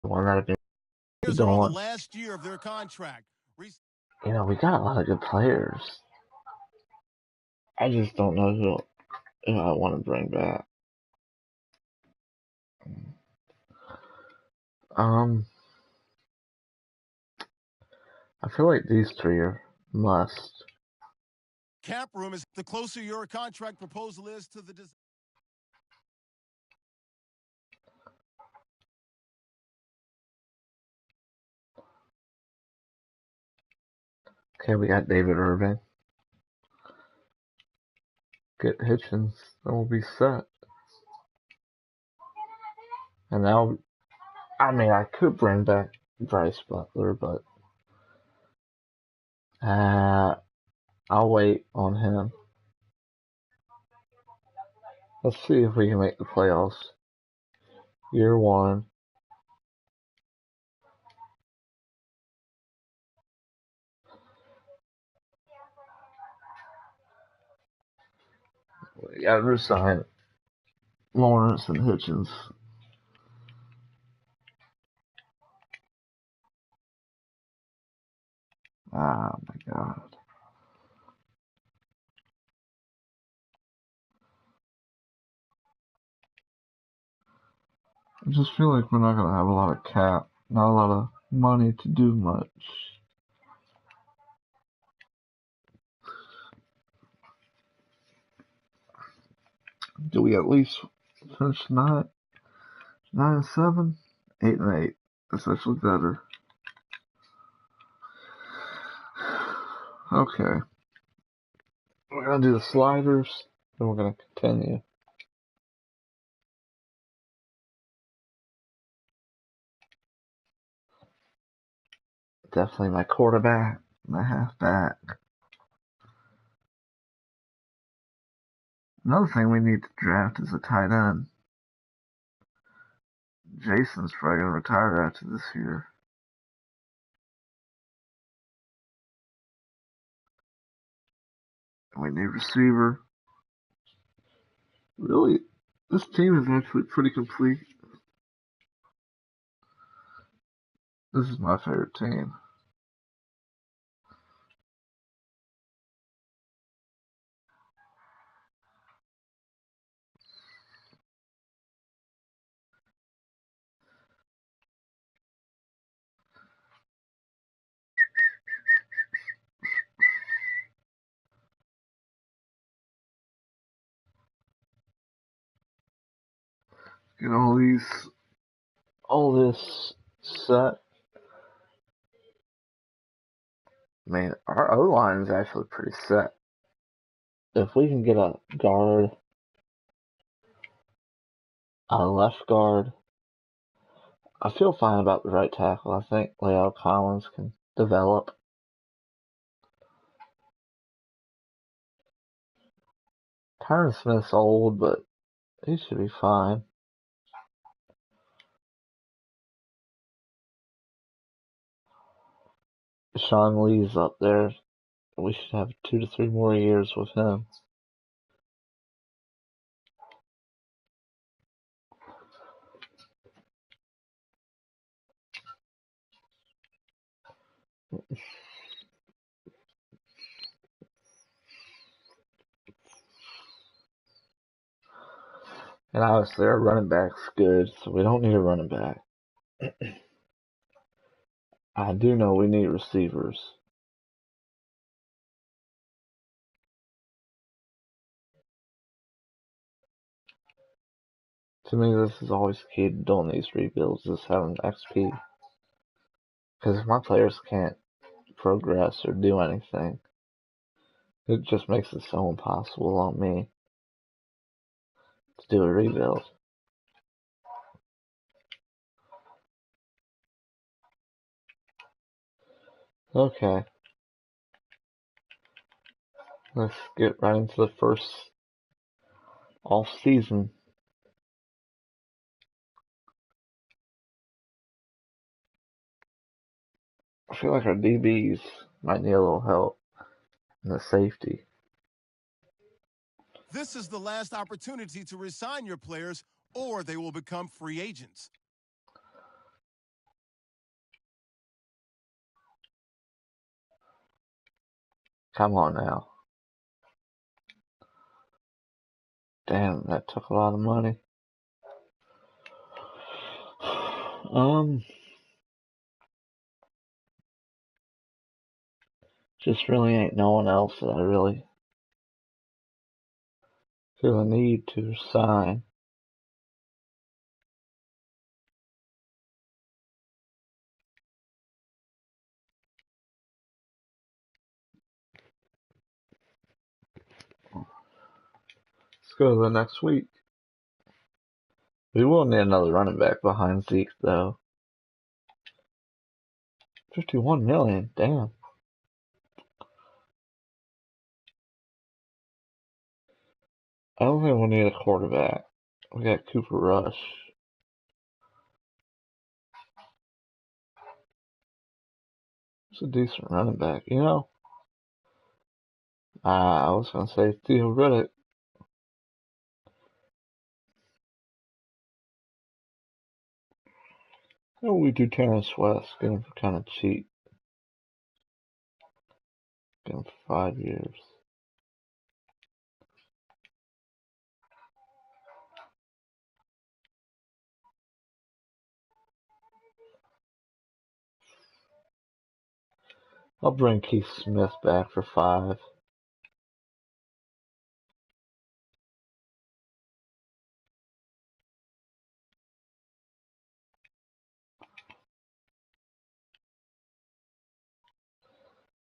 one that I've been Players are on the last year of their contract. You know, we got a lot of good players. I just don't know who I want to bring back. I feel like these three are must. Cap room is the closer your contract proposal is to the design. Okay, we got David Irving. Get Hitchens, and we'll be set. And now, I mean, I could bring back Bryce Butler, but I'll wait on him. Let's see if we can make the playoffs. Year one. We gotta resign Lawrence and Hitchens. Oh my god. I just feel like we're not gonna have a lot of cap, not a lot of money to do much. Do we at least finish 9-7? 8-8. That's actually better. Okay. We're gonna do the sliders, then we're gonna continue. Definitely my quarterback, my halfback. Another thing we need to draft is a tight end. Jason's probably gonna retire after this year. And we need receiver. Really, this team is actually pretty complete. This is my favorite team. Get all this set. Man, our O-line is actually pretty set. If we can get a guard, a left guard, I feel fine about the right tackle. I think Leo Collins can develop. Tyron Smith's old, but he should be fine. Sean Lee's up there. We should have 2 to 3 more years with him. And obviously our running back's good, so we don't need a running back. I do know we need receivers. To me, this is always key to doing these rebuilds, is having XP. Because if my players can't progress or do anything, it just makes it so impossible on me to do a rebuild. Okay. Let's get right into the first off season. I feel like our DBs might need a little help in the safety. This is the last opportunity to resign your players, or they will become free agents. Come on now. Damn, that took a lot of money. Just really ain't no one else that I really feel a need to sign. Let's go to the next week. We will need another running back behind Zeke, though. 51 million, damn. I don't think we'll need a quarterback. We got Cooper Rush. It's a decent running back, you know? I was gonna say Theo Riddick. Oh, we do Terrence West, get him for kind of cheap. Get him for 5 years. I'll bring Keith Smith back for 5.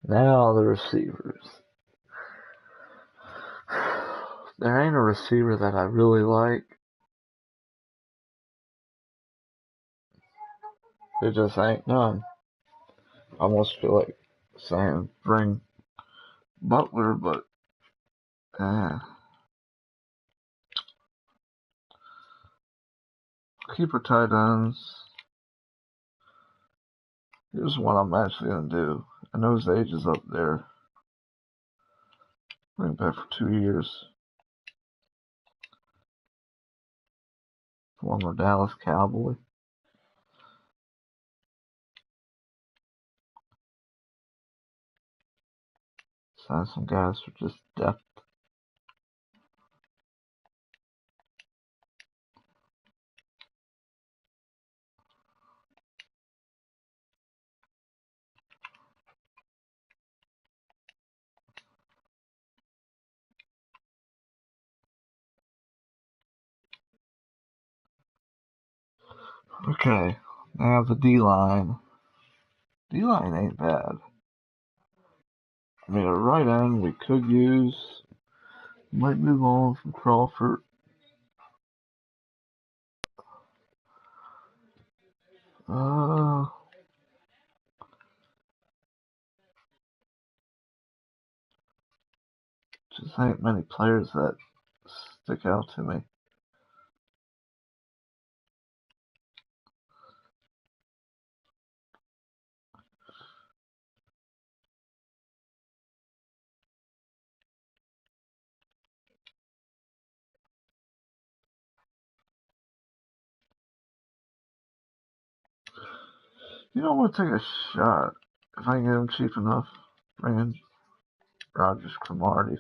Now the receivers. There ain't a receiver that I really like. There just ain't none. I almost feel like saying bring Butler, but keeper tight ends. Here's what I'm actually gonna do. I know his age is up there. Bring him back for 2 years. Former Dallas Cowboy. Sign some guys for just depth. Okay, now the D-line. D-line ain't bad. I mean, a right end we could use. Might move on from Crawford. Just ain't many players that stick out to me. You know, I'm gonna take a shot. If I can get him cheap enough, bring in Rogers Cromartie.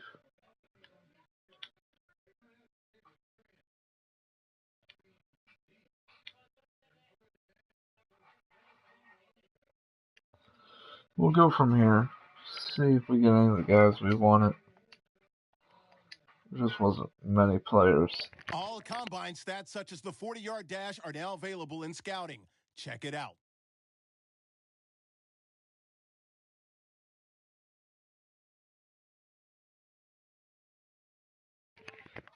We'll go from here. See if we get any of the guys we wanted. There just wasn't many players. All combine stats such as the 40-yard dash are now available in scouting. Check it out.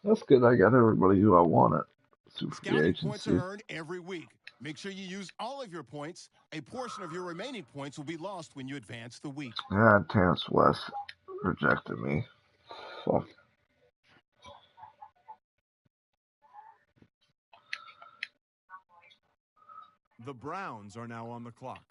That's good. I got everybody who I wanted. Through free Scouting points are agency. earned every week. Make sure you use all of your points. A portion of your remaining points will be lost when you advance the week. Yeah, Terrence West rejected me. Fuck. The Browns are now on the clock.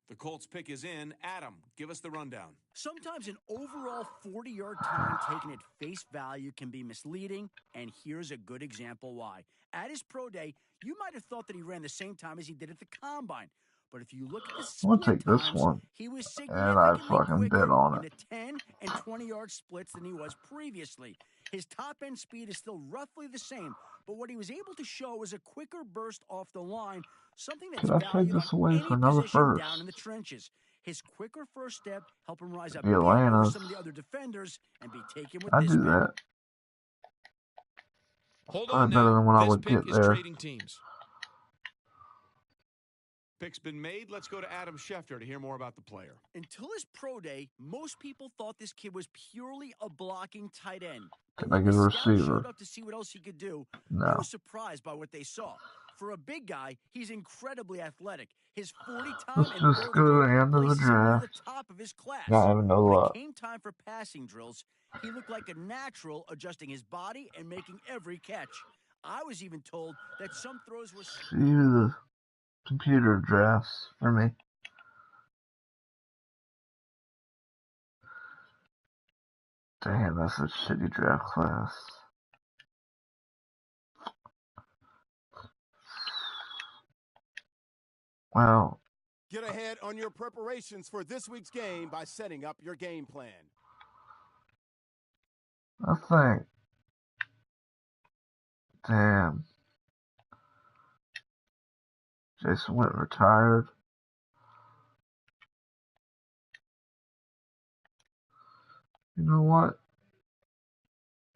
The Colts pick is in. Adam, give us the rundown. Sometimes an overall 40-yard time taken at face value can be misleading, and here's a good example why. At his pro day, you might have thought that he ran the same time as he did at the combine, But if you look at the I'm gonna split take this times, one, he was and I significantly fucking bid quicker on in it. the 10 and 20-yard splits than he was previously. His top-end speed is still roughly the same, but what he was able to show was a quicker burst off the line, something that's Could I trade valued on this away for any another position first? down in the trenches. His quicker first step helped him rise a The bit over Atlantas. some of the other defenders and be taken with I this do pick. that. Hold Probably on better now. than what I This would pick get is there. trading teams. Pick's been made. Let's go to Adam Schefter to hear more about the player. Until his pro day, most people thought this kid was purely a blocking tight end. But Can I when get the a scouts receiver? showed up to see what else he could do, they No. were surprised by what they saw. For a big guy, he's incredibly athletic. His 40 time Let's and just go vertical to the end of the places him near the draft. top of his class. Not having no When it luck. came time for passing drills, he looked like a natural, adjusting his body and making every catch. I was even told that some throws were... See who the computer drafts for me. Damn, that's a shitty draft class. Well, Get ahead on your preparations for this week's game by setting up your game plan. I think. Damn. Jason Witt retired. You know what?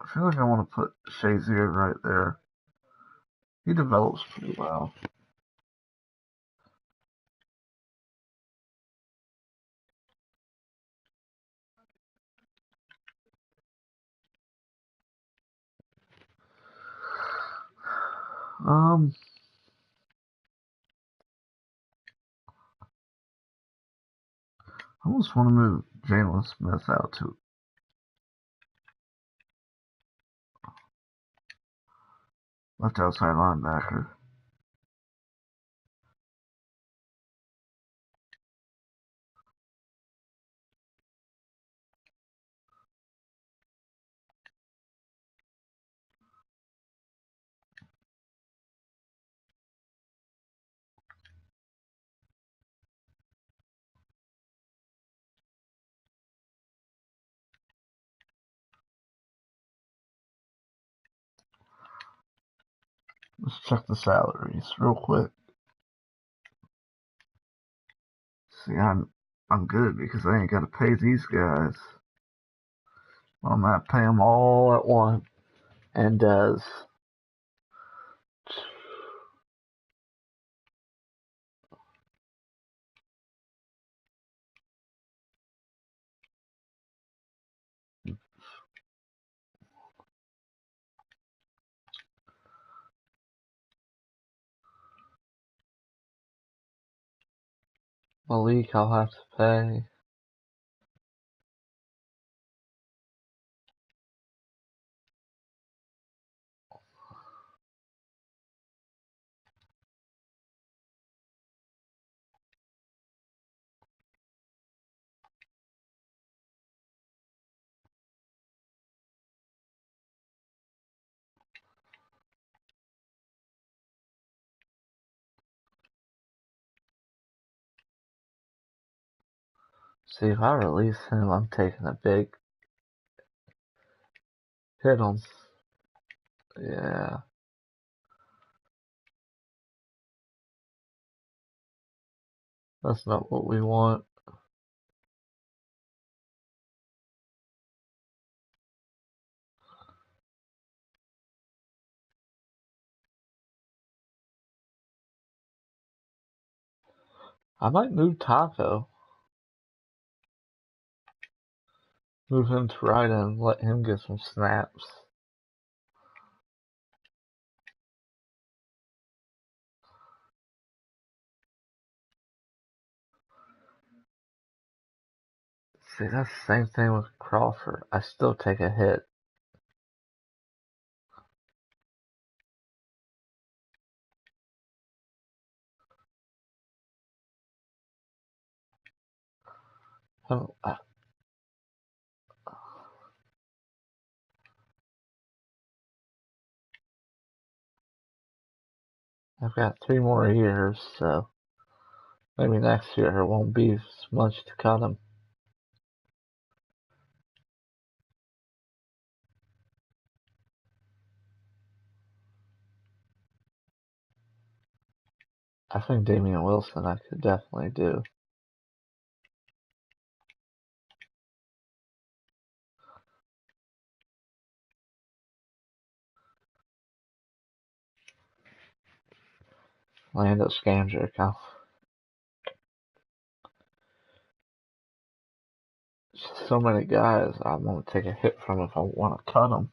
I feel like I want to put Shazier right there. He develops pretty well. I almost want to move Jalen Smith out to left outside linebacker. Let's check the salaries real quick. See, I'm good because I ain't got to pay these guys. I'm gonna pay them all at once, and does. Malik, I'll have to pay. See, if I release him, I'm taking a big hit on. Yeah. That's not what we want. I might move Taco. Move him to right end, let him get some snaps. See, that's the same thing with Crawford. I still take a hit. I've got 3 more years, so Maybe next year it won't be as much to cut him. I think Damian Wilson I could definitely do. Lando Scandrick. So many guys I'm going to take a hit from if I want to cut them.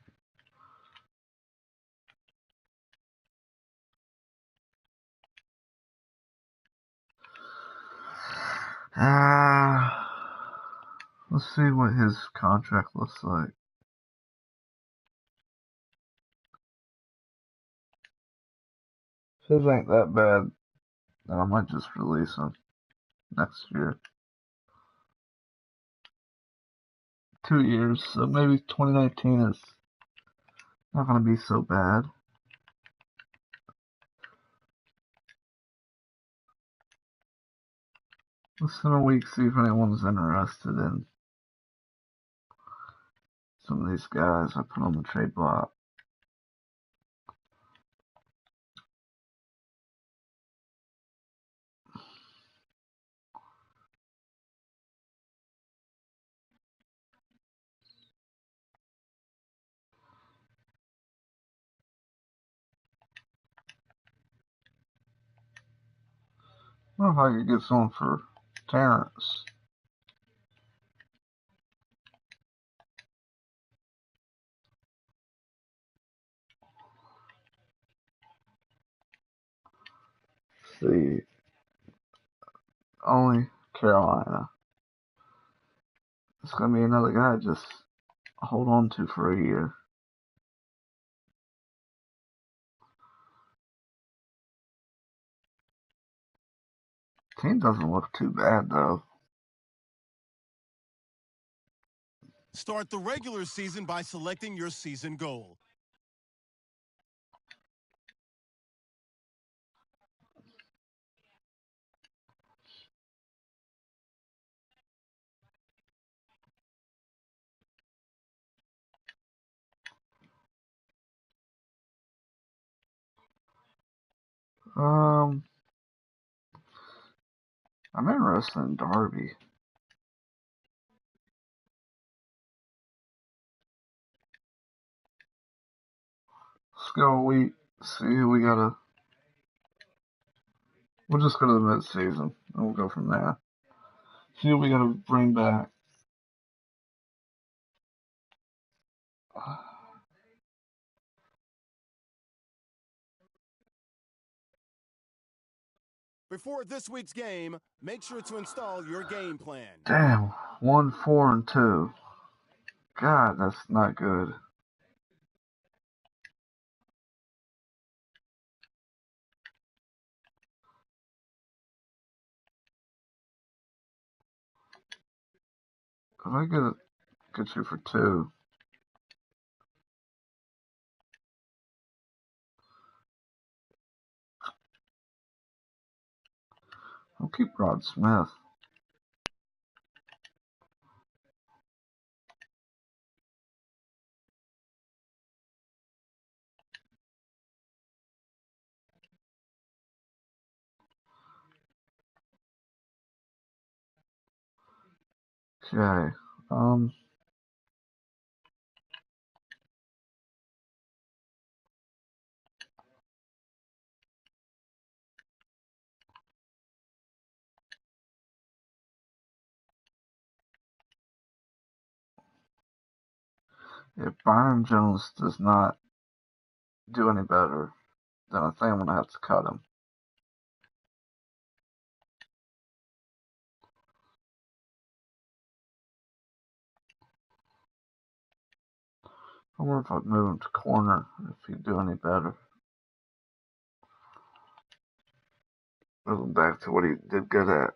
Let's see what his contract looks like. If his ain't that bad, then I might just release him next year. 2 years, so maybe 2019 is not going to be so bad. Let's in a week see if anyone's interested in some of these guys I put on the trade block. I wonder if I could get someone for Terrence. Let's see. Only Carolina. It's going to be another guy just hold on to for a year. Team doesn't look too bad, though. Start the regular season by selecting your season goal. I'm interested in Darby. Let's go see who we gotta. We'll just go to the mid-season and we'll go from there. See who we gotta bring back. Before this week's game, make sure to install your game plan. Damn, 1, 4, and 2. God, that's not good. If I get you for 2. I'll keep Rod Smith. Okay. If Byron Jones does not do any better, then I think I'm gonna have to cut him. I wonder if I'd move him to corner if he'd do any better. Move him back to what he did good at.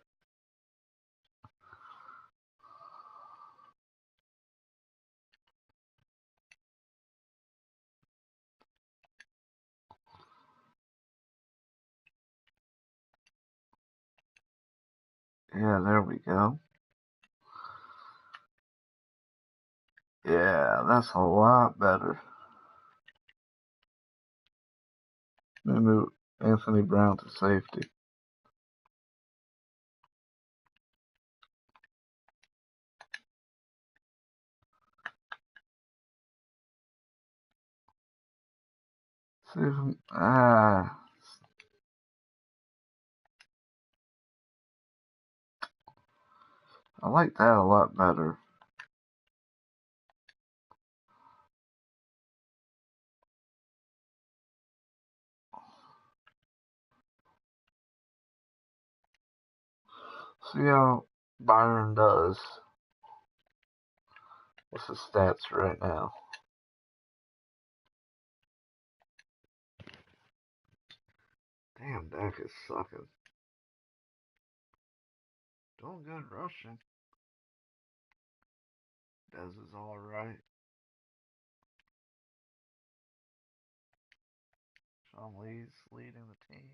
Yeah, there we go. Yeah, that's a lot better. They moved Anthony Brown to safety. See if I like that a lot better. See how Byron does. What's his stats right now? Damn, Dak is sucking. Doing good rushing. Dez is alright. Sean Lee's leading the team.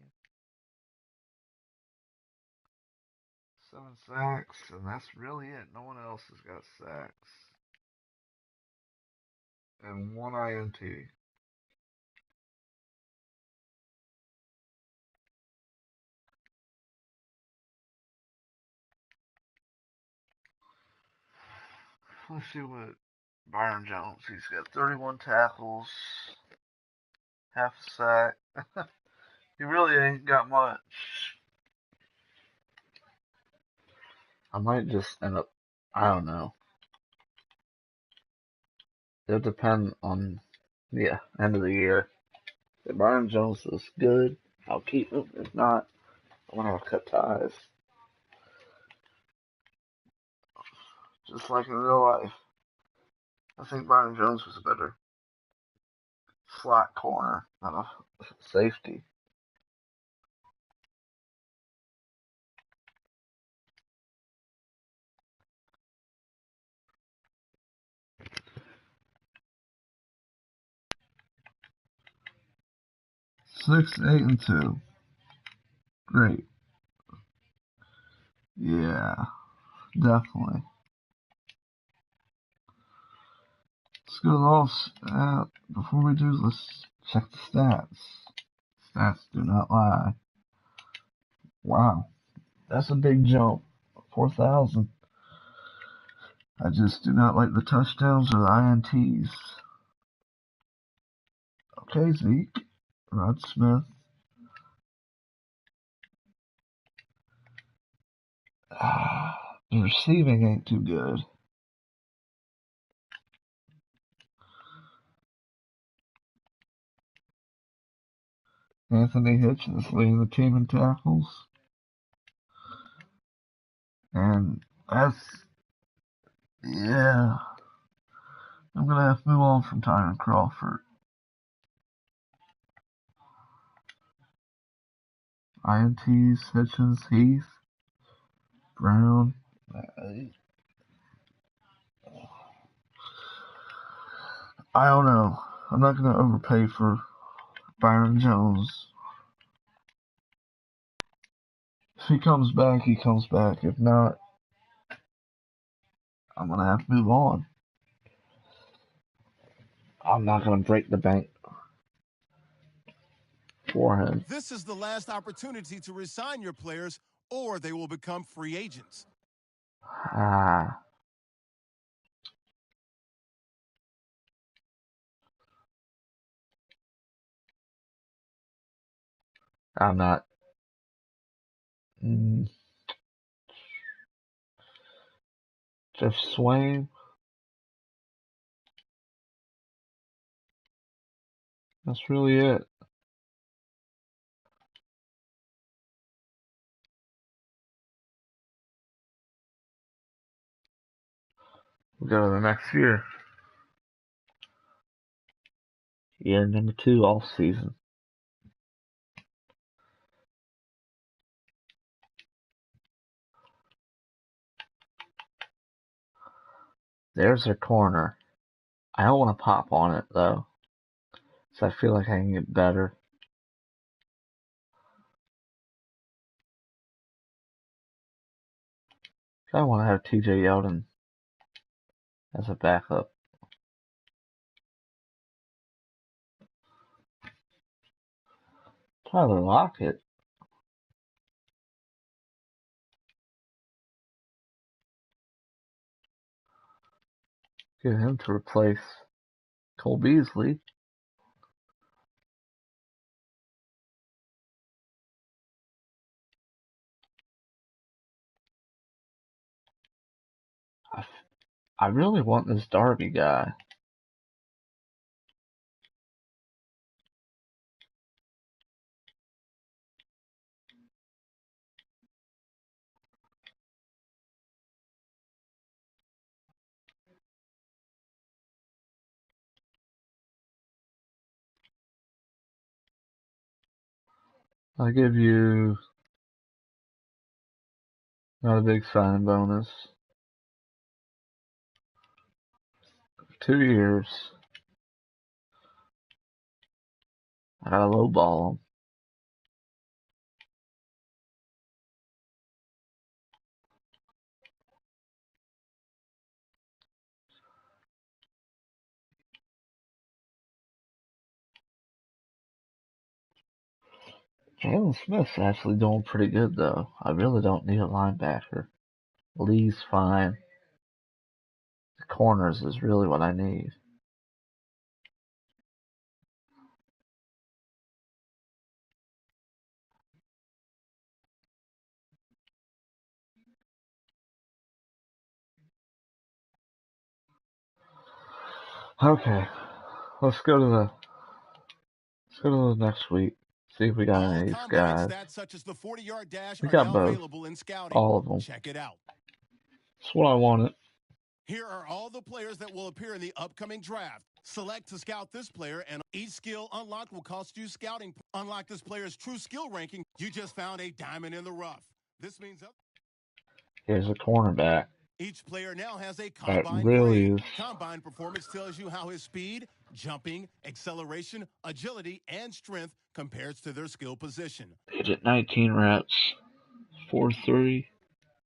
7 sacks, and that's really it. No one else has got sacks. And 1 INT. Let's see what Byron Jones. He's got 31 tackles, half a sack. He really ain't got much. I might just end up. I don't know. It'll depend on the end of the year. If Byron Jones is good, I'll keep him. If not, I'm gonna have to cut ties. Just like in real life. I think Byron Jones was a better slot corner, not a safety. Six, 8-2. Great. Yeah, definitely. Let's go off. Before we do, let's check the stats. Stats do not lie. Wow, that's a big jump. 4,000. I just do not like the touchdowns or the INTs. Okay, Zeke. Rod Smith. The receiving ain't too good. Anthony Hitchens leading the team in tackles. And that's, yeah. I'm going to have to move on from Tyron Crawford. INTs, Hitchens, Heath, Brown. I don't know. I'm not going to overpay for Byron Jones. If he comes back, he comes back. If not, I'm going to have to move on. I'm not going to break the bank for him. This is the last opportunity to resign your players, or they will become free agents. Ah. I'm not. Jeff Swain. That's really it. We'll go to the next year. Year number 2 all season. There's their corner. I don't want to pop on it though, so I feel like I can get better. I want to have TJ Yeldon as a backup. Tyler Lockett. Get him to replace Cole Beasley. I really want this Darby guy. I'll give you not a big signing bonus. 2 years. I gotta lowball him. Jalen Smith's actually doing pretty good though. I really don't need a linebacker. Lee's fine. The corners is really what I need. Okay, let's go to the next week. See if we got any of these Combine guys. stats such as the 40-yard dash We are got now both. available in scouting. All of them. Check it out. That's what I wanted. Here are all the players that will appear in the upcoming draft. Select to scout this player, and each skill unlocked will cost you scouting. Unlock this player's true skill ranking. You just found a diamond in the rough. This means Here's a cornerback. each player now has a That combine really grade. is. Combine performance tells you how his speed, jumping, acceleration, agility, and strength compares to their skill position. He did 19 reps. 4.3.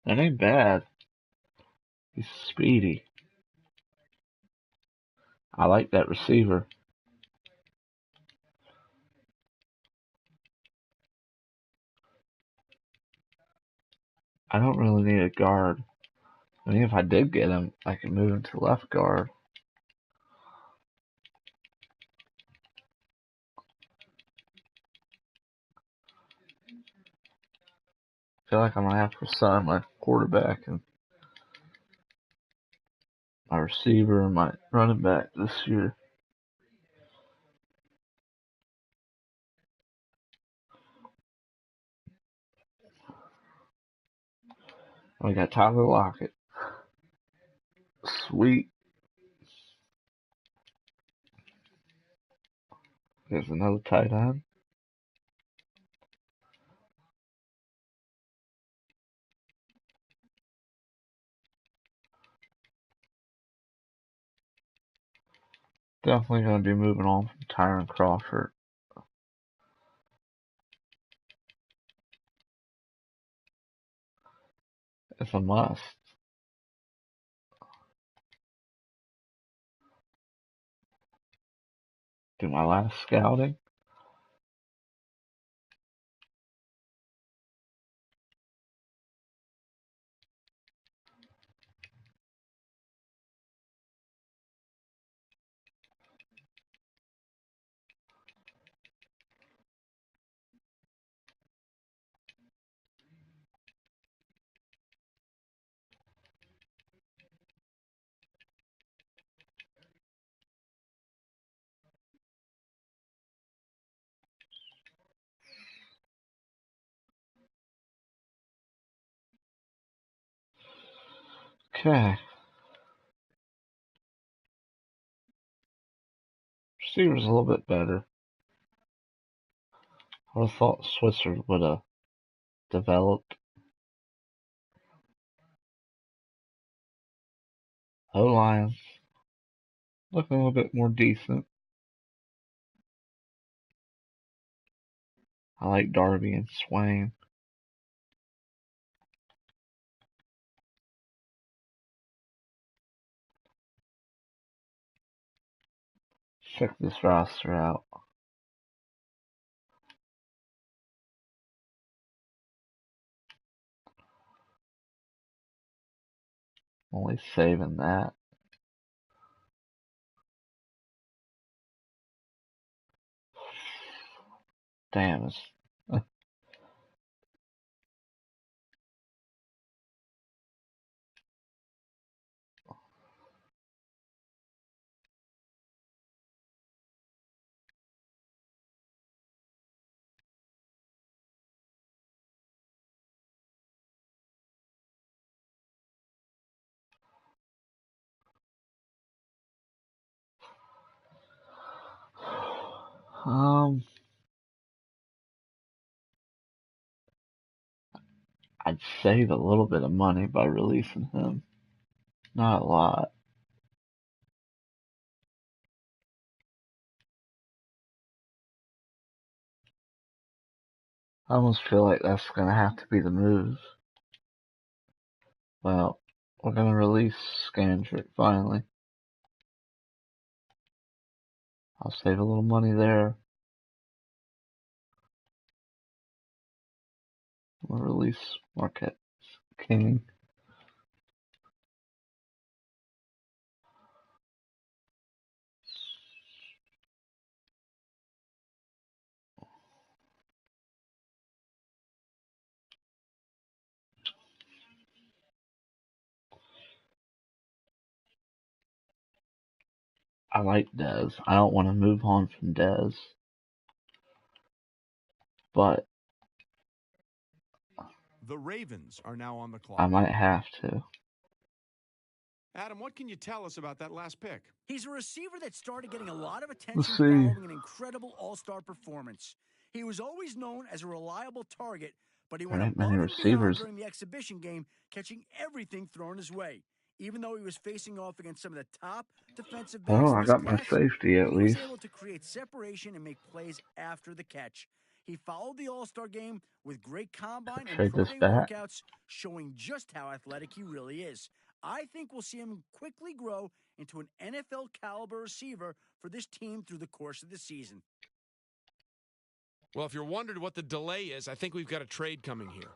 That ain't bad. He's speedy. I like that receiver. I don't really need a guard. I mean, if I did get him, I could move him to left guard. I feel like I'm going to have to sign my quarterback and my receiver and my running back this year. We got Tyler Lockett. Sweet. There's another tight end. Definitely going to be moving on from Tyron Crawford. It's a must. Do my last scouting. Okay. Receiver's a little bit better. I would have thought Switzer would have developed. O-line looking a little bit more decent. I like Darby and Swain. check this roster out. Only saving that. Damn, it's I'd save a little bit of money by releasing him. Not a lot. I almost feel like that's gonna have to be the move. Well, we're gonna release Scandrick finally. I'll save a little money there. We'll release Marquette King. I like Dez. I don't want to move on from Dez. But The Ravens are now on the clock. I might have to. Adam, what can you tell us about that last pick? He's a receiver that started getting a lot of Let's attention see. following an incredible all-star performance. He was always known as a reliable target, but he went There ain't above many and beyond receivers. during the exhibition game, catching everything thrown his way. Even though he was facing off against some of the top defensive backs Oh, in I this got my class, safety at he was least. able to create separation and make plays after the catch. He followed the All-Star game with great combine and Trade pro this day back. workouts, showing just how athletic he really is. I think we'll see him quickly grow into an NFL caliber receiver for this team through the course of the season. Well, if you're wondering what the delay is, I think we've got a trade coming here.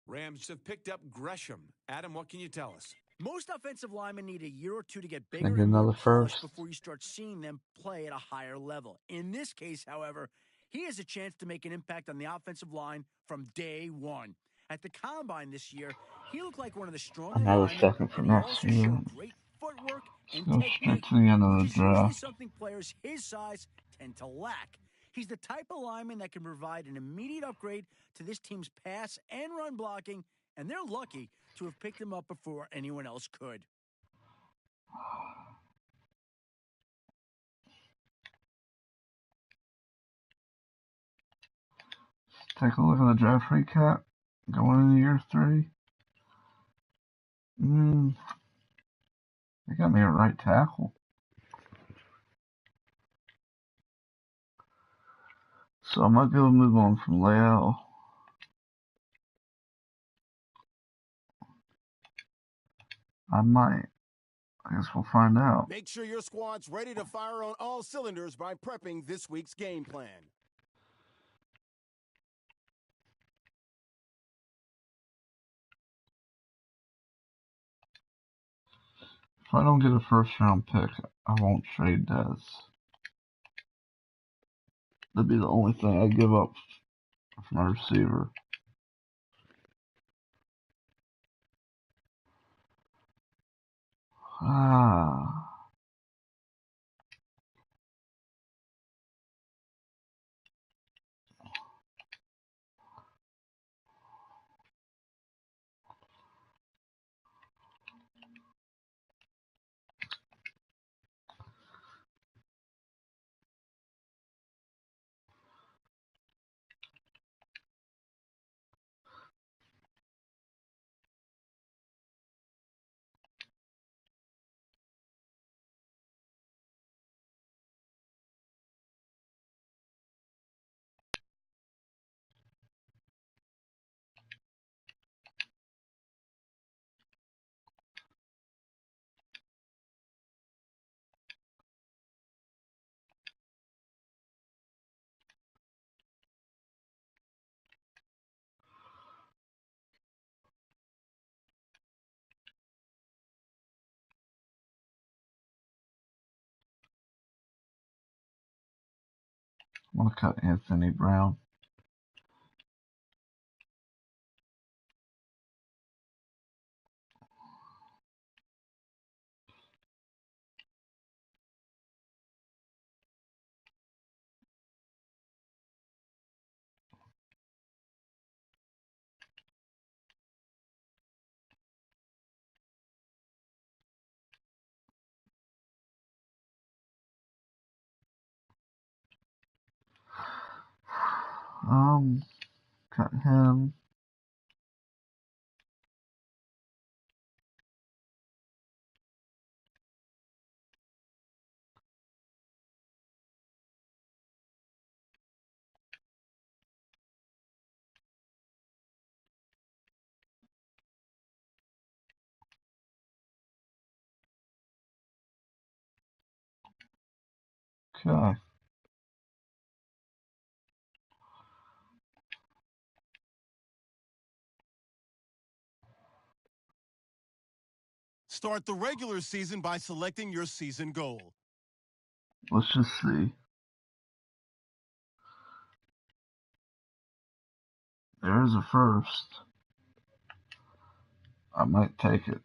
Rams have picked up Gresham. Adam, what can you tell us? Most offensive linemen need a year or two to get Can I bigger get and more another polished first? before you start seeing them play at a higher level. In this case, however, he has a chance to make an impact on the offensive line from day one. At the Combine this year, he looked like one of the stronger Another linemen, second for and he next also year. showed great footwork Let's and go straight technique, to the end of which the is usually draft. something players his size tend to lack. He's the type of lineman that can provide an immediate upgrade to this team's pass and run blocking, and they're lucky to have picked him up before anyone else could. Take a look at the draft recap. Going into year 3. They got me a right tackle. So I might be able to move on from Leal. I might. I guess we'll find out. Make sure your squad's ready to fire on all cylinders by prepping this week's game plan. If I don't get a first round pick, I won't trade Dez. That'd be the only thing I'd give up for my receiver. Ah. I'm gonna cut Anthony Brown. Cut him. Okay. Start the regular season by selecting your season goal. Let's just see. There's a first. I might take it.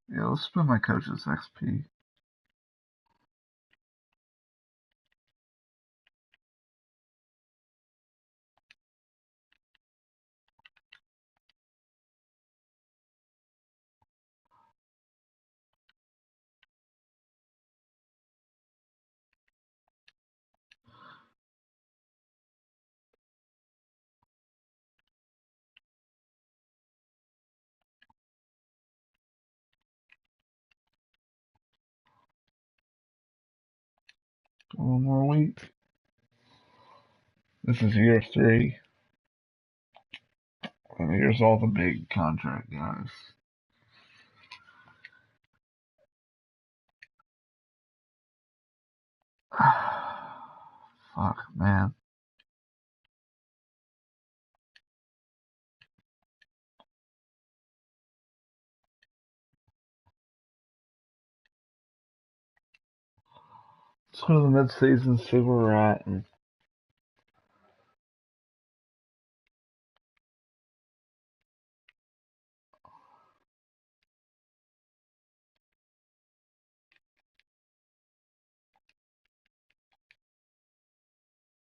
Yeah, let's spend my coach's XP. One more week. This is year 3. And here's all the big contract guys. Fuck, man. Let's go to the mid-season, see where we're at, and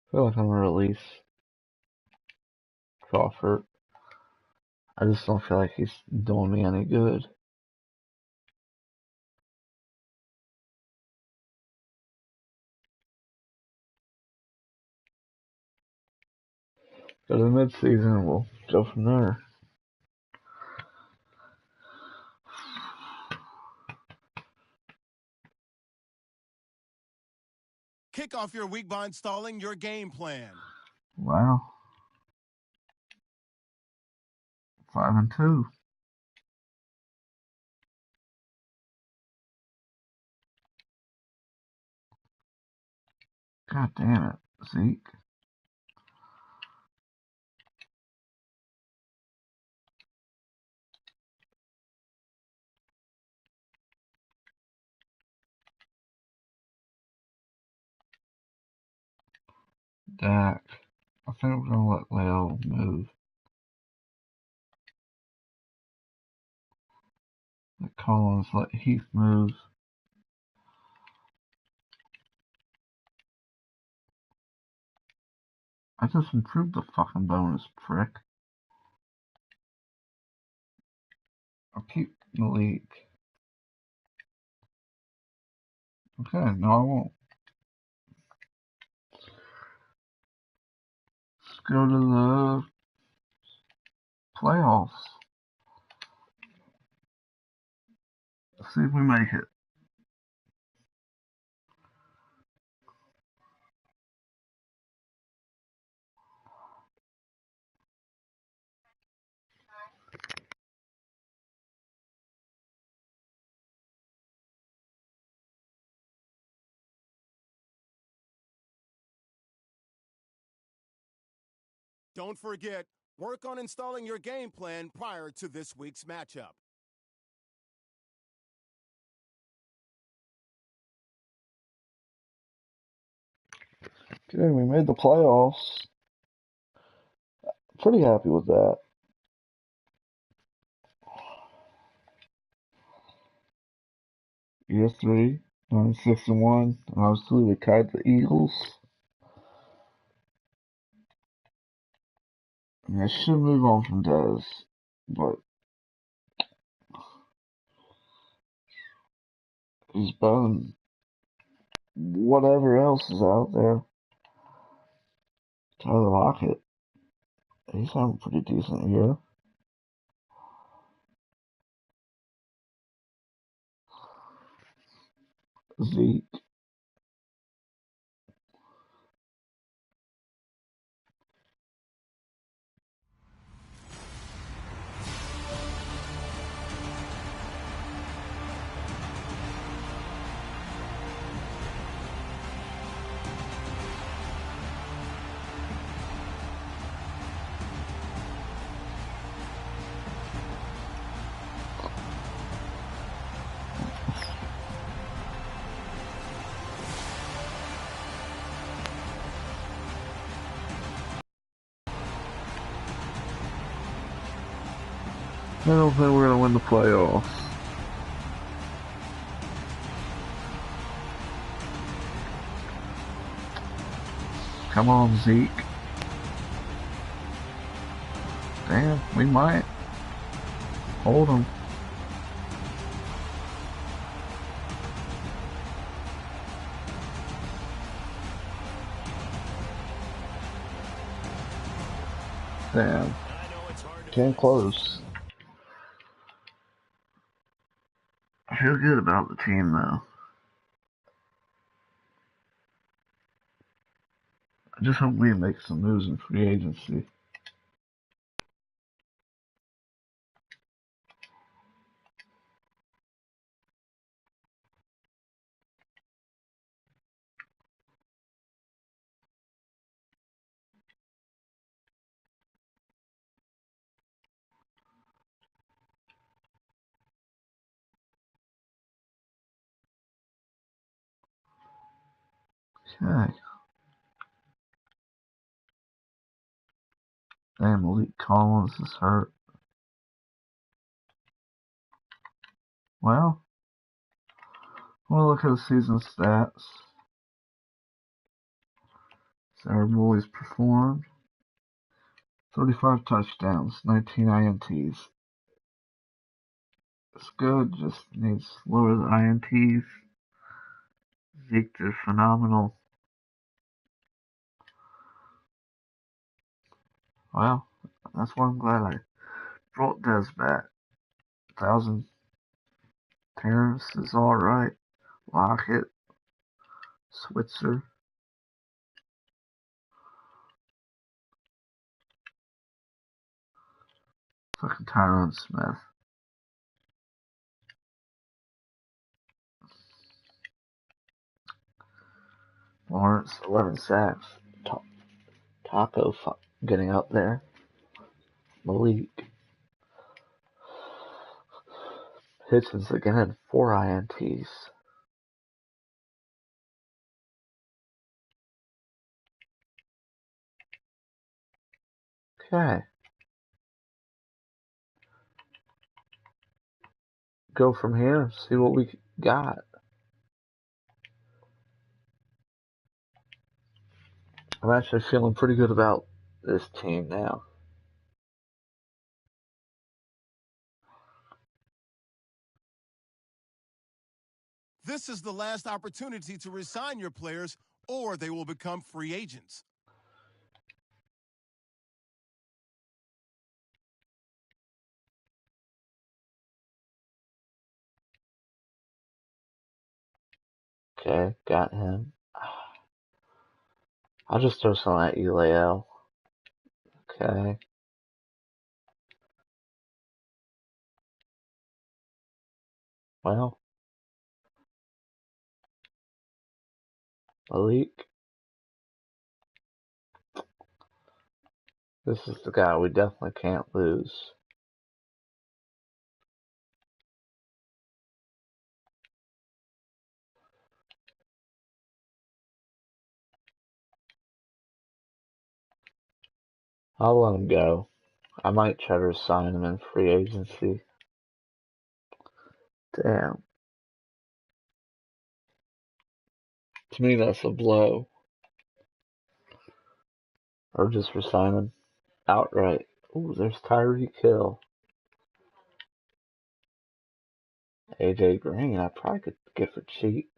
I feel like I'm gonna release Crawford. I just don't feel like he's doing me any good. Go to the mid-season, and we'll go from there. Kick off your week by installing your game plan. Wow. 5-2. God damn it, Zeke. Dak. I think we're gonna let Leo move. Let Collins, let Heath move. I just improved the fucking bonus, prick. I'll keep Malik. Okay, no, I won't. Let's go to the playoffs. Let's see if we make it. Don't forget, work on installing your game plan prior to this week's matchup. Okay, we made the playoffs. Pretty happy with that. Year 3, 6-1. Obviously, we tied the Eagles. And I should move on from Dez, but he's better than whatever else is out there. Tyler Lockett, he's having a pretty decent year. Zeke, I don't think we're going to win the playoffs. Come on, Zeke. Damn, we might. Hold him. Damn. Came close. I feel good about the team, though. I just hope we make some moves in free agency. Okay. Damn, Malik Collins is hurt. Well, we'll look at the season stats. Our boys performed. 35 touchdowns, 19 INTs. It's good, just needs to lower the INTs. Zeke did phenomenal. Well, that's why I'm glad I brought Dez back. 1,000 Terrence is alright. Lockett, Switzer. Fucking Tyron Smith. Lawrence, 11 sacks. Taco getting up there. Malik. Hitchens again had 4 INTs. Okay. Go from here and see what we got. I'm actually feeling pretty good about this team now. This is the last opportunity to resign your players, or they will become free agents. Okay, got him. I'll just throw some at you, Leo. Okay. Well. Malik. This is the guy we definitely can't lose. I'll let him go. I might try to sign him in free agency. Damn. To me, that's a blow. Or just resign him outright. Ooh, there's Tyreek Hill. AJ Green, I probably could get for cheap.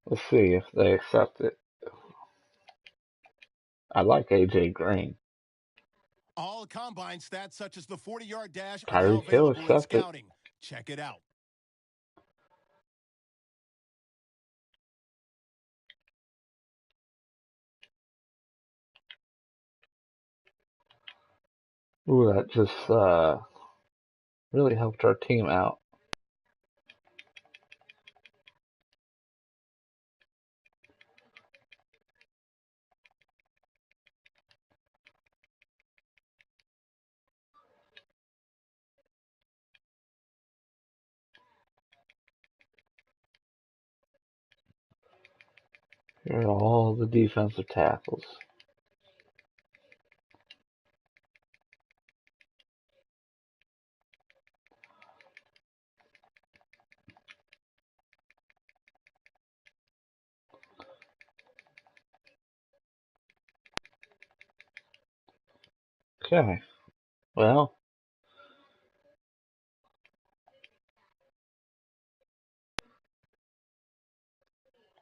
Let's see if they accept it. I like AJ Green. All combine stats such as the 40-yard dash are now Tyreek Hill available in accepted. scouting. Check it out. Ooh, that just really helped our team out. Here are all the defensive tackles. Okay, well,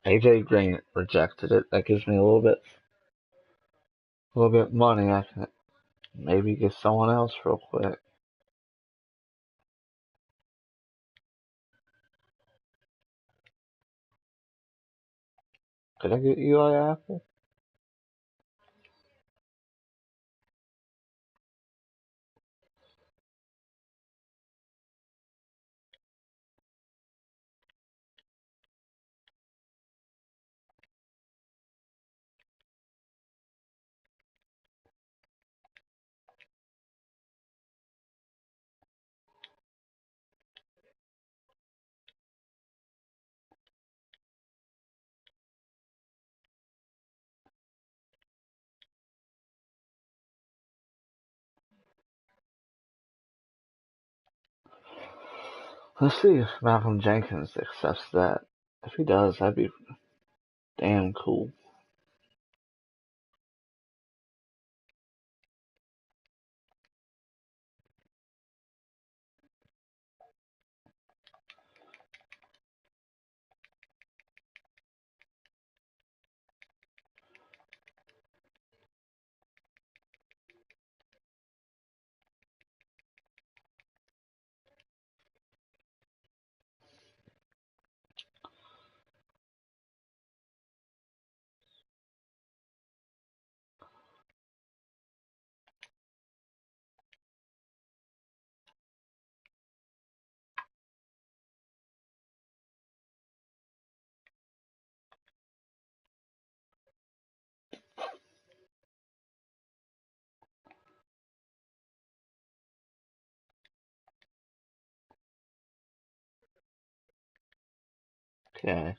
AJ Green rejected it. That gives me a little bit money. I can maybe get someone else real quick. Could I get Eli Apple? Let's see if Malcolm Jenkins accepts that. If he does, that'd be damn cool. Okay.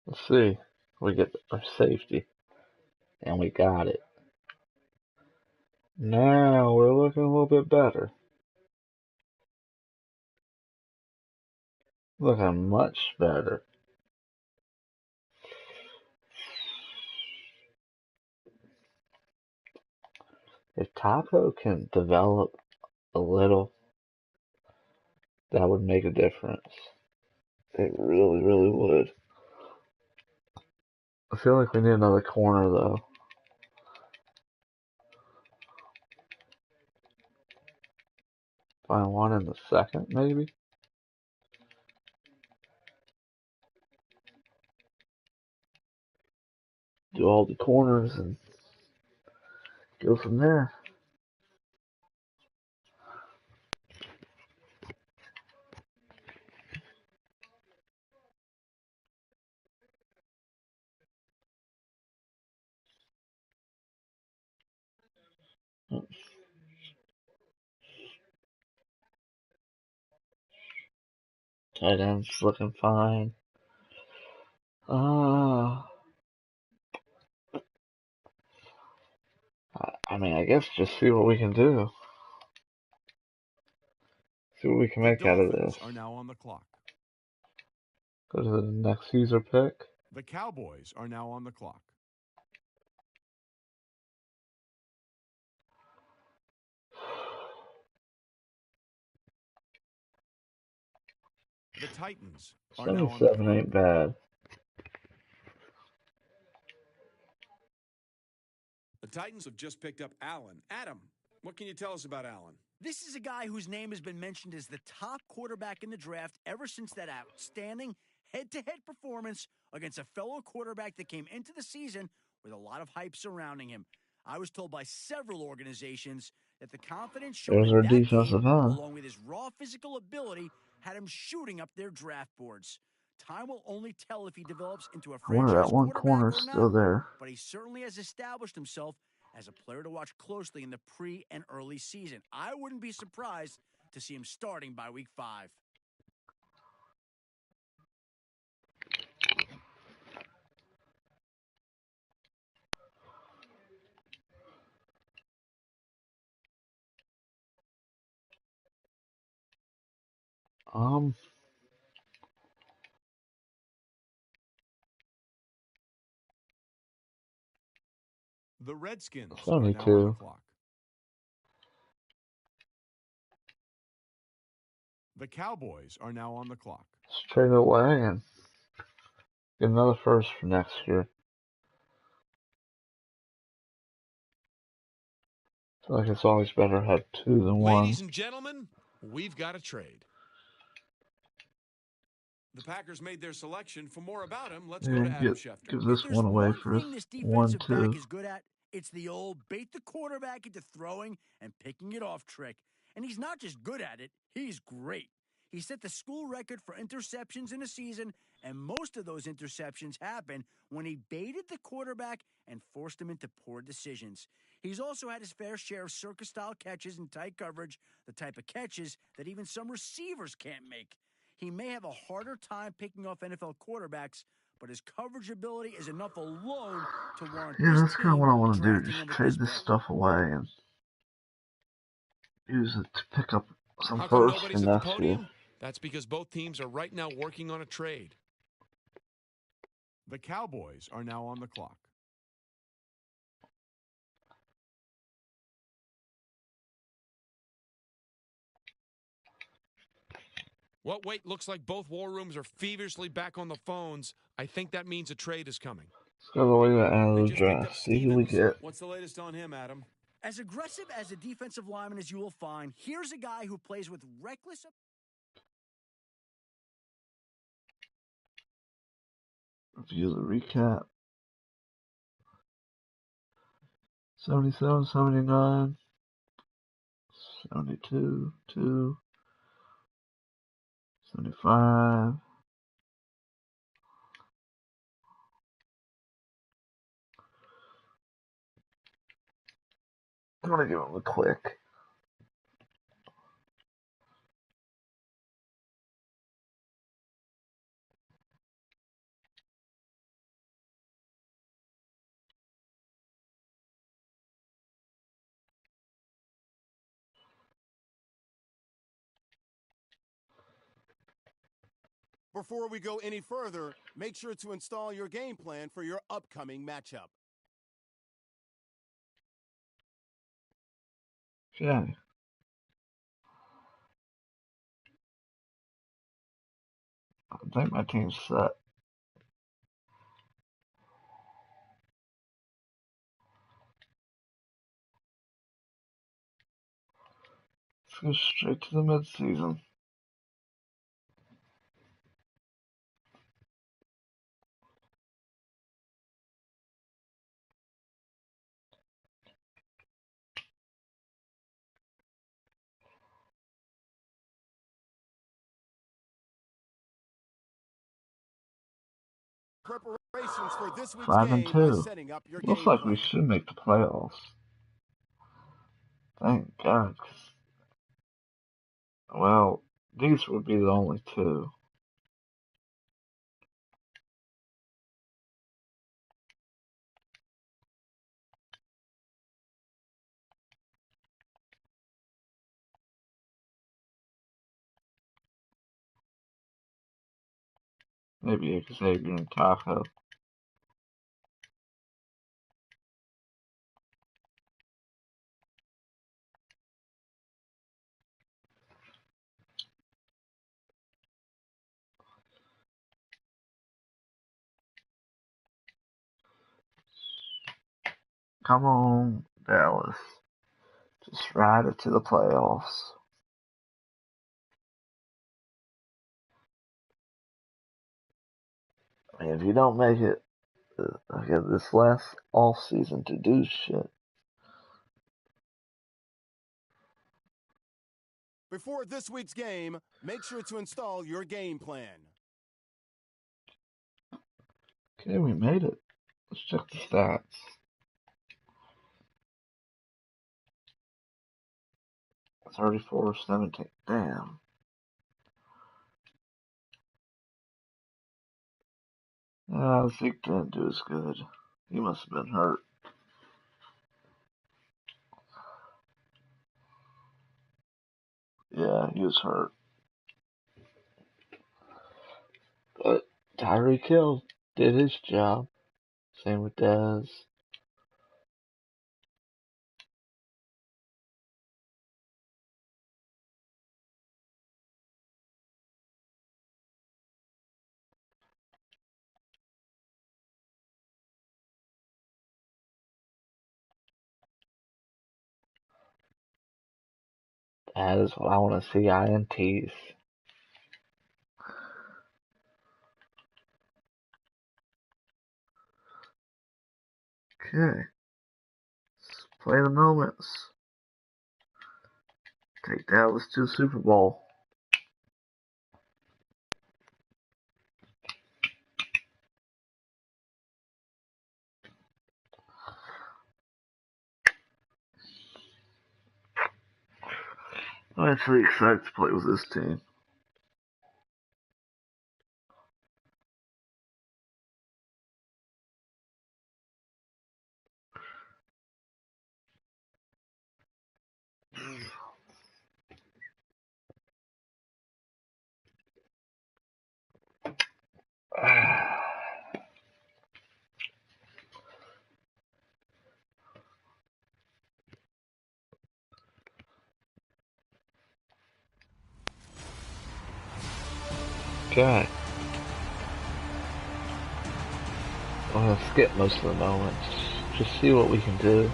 Let's see. We get our safety. And we got it. Now we're looking a little bit better. Looking much better. If Taco can develop a little, that would make a difference. It really, really would. I feel like we need another corner though. Find one in the second, maybe. Do all the corners and go from there. Tight end's looking fine. I mean, I guess just see what we can do. See what we can The make out of Dolphins this. are now on the clock. Go to the next user pick. The Cowboys are now on the clock. The Titans are now on the 77 clock. ain't bad. The Titans have just picked up Allen. Adam, what can you tell us about Allen? This is a guy whose name has been mentioned as the top quarterback in the draft ever since that outstanding head-to-head performance against a fellow quarterback that came into the season with a lot of hype surrounding him. I was told by several organizations that the confidence shown There's in our that game, defensive end. along with his raw physical ability, had him shooting up their draft boards. Time will only tell if he develops into a I wonder franchise that one quarterback corner's or still not, there. but he certainly has established himself as a player to watch closely in the pre and early season. I wouldn't be surprised to see him starting by week 5. The Redskins are now on the 72. clock. The Cowboys are now on the clock. Let's trade it away and get another first for next year. I feel like it's always better to have 2 than 1. Ladies and gentlemen, we've got a trade. The Packers made their selection. For more about him, let's go Yeah, to Adam give Schefter. If this there's one away one for thing this 1, defensive 2. back is good at, it's the old bait the quarterback into throwing and picking it off trick. And he's not just good at it, he's great. He set the school record for interceptions in a season, and most of those interceptions happened when he baited the quarterback and forced him into poor decisions. He's also had his fair share of circus-style catches in tight coverage, the type of catches that even some receivers can't make. He may have a harder time picking off NFL quarterbacks, but his coverage ability is enough alone to warrant Yeah, this that's kind of team what I want to do. drafting Just him with trade this this pick. stuff away and use it to pick up some How come first for nobody's at the next year. podium? That's because both teams are right now working on a trade. The Cowboys are now on the clock. Well, wait, looks like both war rooms are feverishly back on the phones. I think that means a trade is coming. Let's go all the way to the end They of the just picked draft. up See who we Stevens. get. What's the latest on him, Adam? As aggressive as a defensive lineman as you will find, here's a guy who plays with reckless... Review the recap. 77, 79, 72, 2, 75. I'm going to give him a click. Before we go any further, make sure to install your game plan for your upcoming matchup. Okay. I think my team's set. Let's go straight to the midseason. Preparations for this week's 5 and game by 2. setting up your Looks game like plan. we should make the playoffs. Thank God. Well, these would be the only two. Maybe Xavier and Taco. Come on, Dallas. Just ride it to the playoffs. I mean, if you don't make it, this last off season to do shit. Before this week's game, make sure to install your game plan. Okay, we made it. Let's check the stats. $34 17. Damn. Zeke didn't do as good. He must have been hurt. Yeah, he was hurt. But Tyreek Hill did his job. Same with Dez. That is what I want to see. INTs. Okay. Let's play the moments. Take Dallas to the Super Bowl. I'm actually excited to play with this team. Okay. I'm gonna skip most of the moments. Just see what we can do.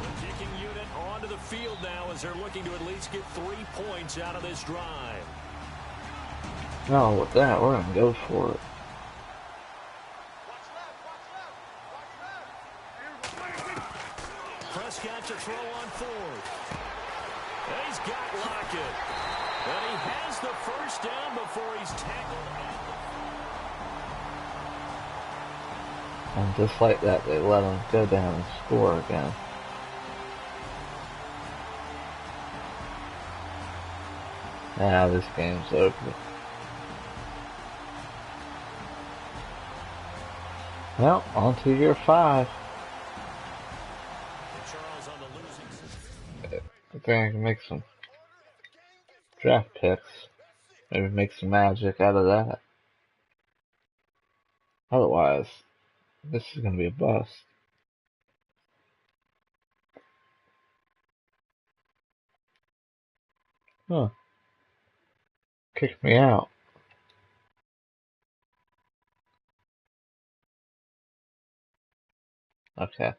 The kicking unit onto the field now as they're looking to at least get 3 points out of this drive. No, with that, we're gonna go for it. Prescott to throw on fourth. He's got Lockett. And he has the first down before he's tackled. And just like that, they let him go down and score again. Now this game's over. Well, on to year 5. Charles on the losing. I think I can make some draft picks. Maybe make some magic out of that. Otherwise, this is going to be a bust. Huh. Kicked me out. Okay.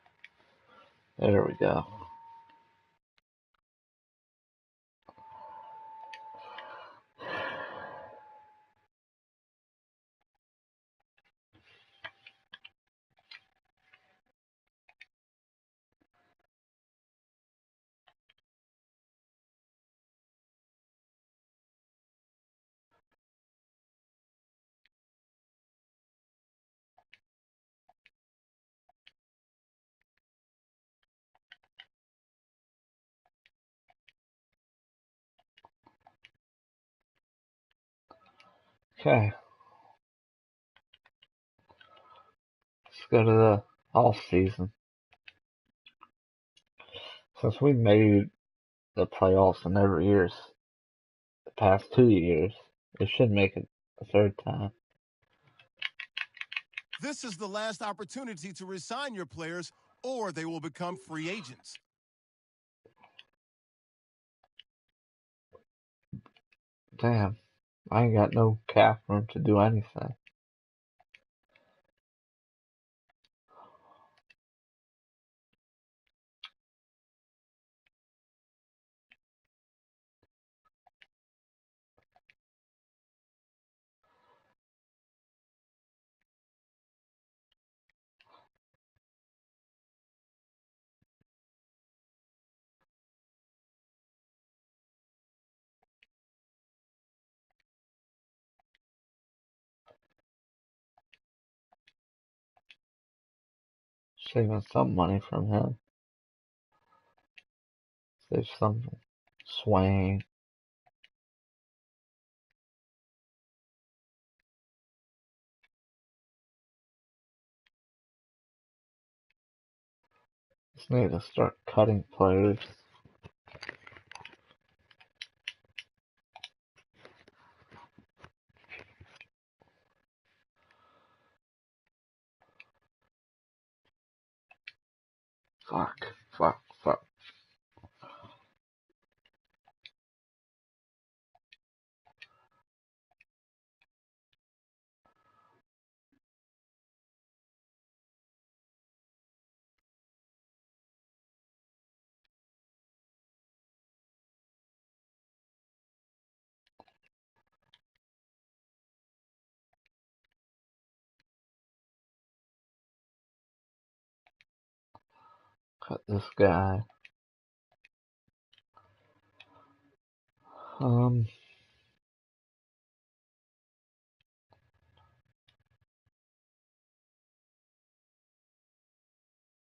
There we go. Okay. Let's go to the off season. Since we made the playoffs in every year's the past 2 years, we should make it a third time. This is the last opportunity to resign your players, or they will become free agents. Damn, I ain't got no cap room to do anything. Saving some money from him. Save some Swain. Just need to start cutting players. Fuck. Cut this guy.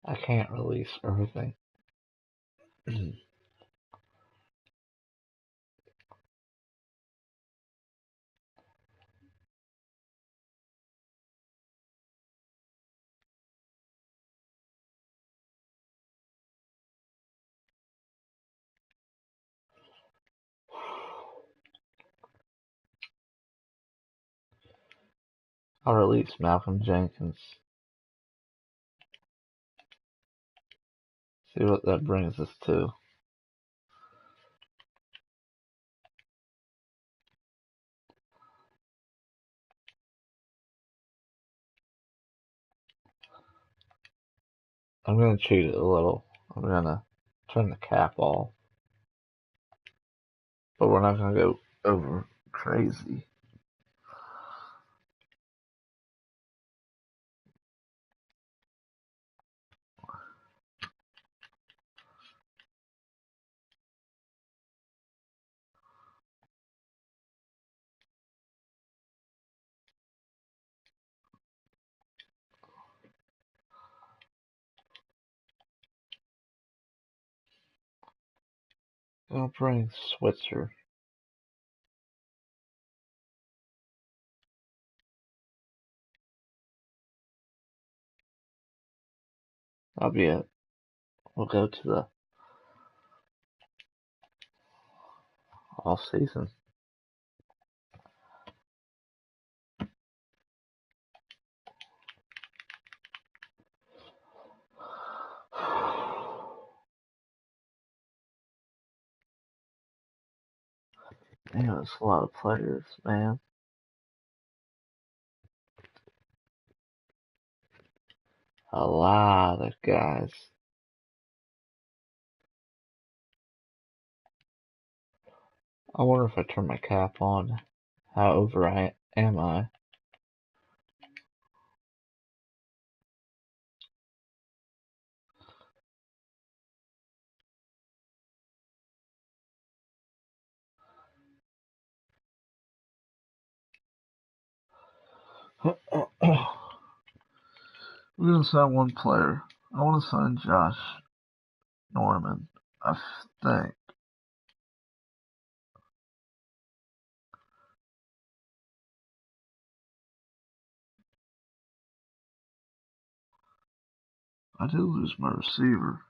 I can't release everything. I'll release Malcolm Jenkins. See what that brings us to. I'm gonna cheat it a little. I'm gonna turn the cap off. But we're not gonna go over crazy. I'll bring Switzer. That'll be it. We'll go to the off season. Damn, that's a lot of players, man. A lot of guys. I wonder if I turn my cap on, how over am I? We're gonna sign one player. I want to sign Josh Norman. I think. I did lose my receiver.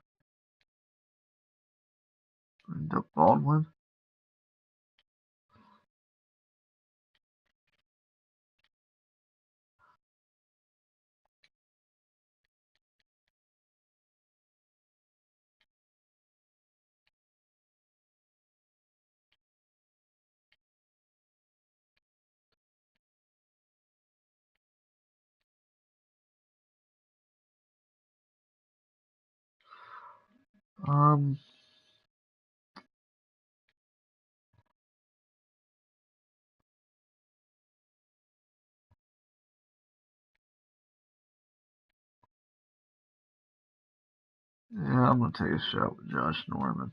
Doug Baldwin. Um, yeah, I'm gonna take a shot with Josh Norman.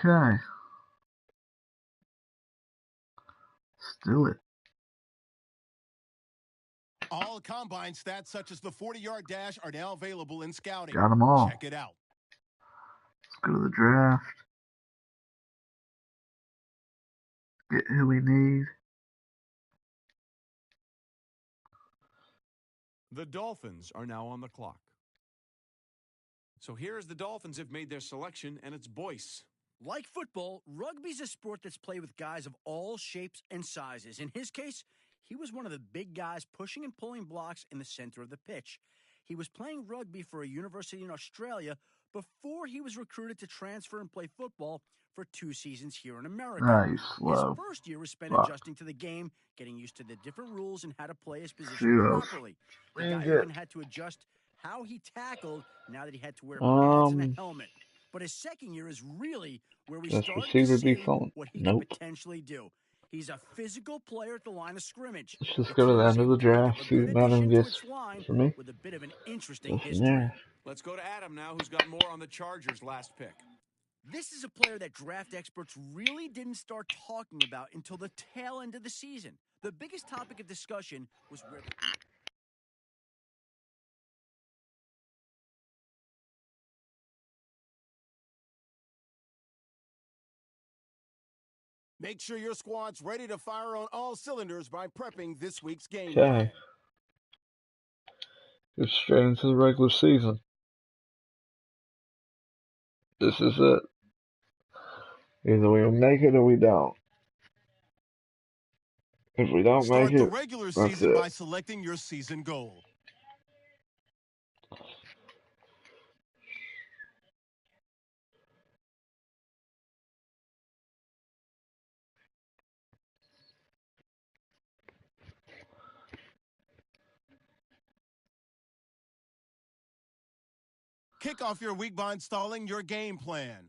Okay, let's do it. All combine stats such as the 40-yard dash are now available in scouting. Got them all. Check it out. Let's go to the draft. Get who we need. The Dolphins are now on the clock. So here as the Dolphins have made their selection, and it's Boyce. Like football, rugby's a sport that's played with guys of all shapes and sizes. In his case, he was one of the big guys pushing and pulling blocks in the center of the pitch. He was playing rugby for a university in Australia before he was recruited to transfer and play football for 2 seasons here in America. Nice, His slow. first year was spent Fuck. adjusting to the game, getting used to the different rules and how to play his position Who else? properly. The We guy get- even had to adjust how he tackled now that he had to wear pads and a helmet. But his second year is really where we Does started to receiver be see phone? what he Nope. could potentially do. He's a physical player at the line of scrimmage. Let's just go to the end of the draft, see what Madden gets for me. With a bit of an interesting Go from history. there. Let's go to Adam now, who's got more on the Chargers' last pick. This is a player that draft experts really didn't start talking about until the tail end of the season. The biggest topic of discussion was where the Make sure your squad's ready to fire on all cylinders by prepping this week's game. Okay. Go straight into the regular season. This is it. Either we make it or we don't. If we don't Start make the it, regular that's season it. by selecting your season goal. Kick off your week by installing your game plan.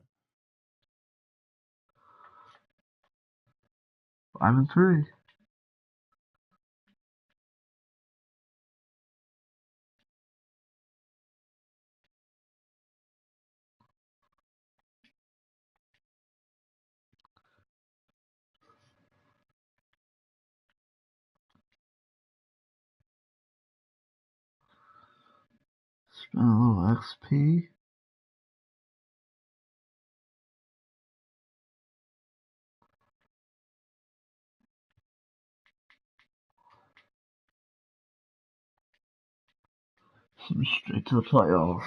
5-3. Spend a little XP. Straight to the playoffs.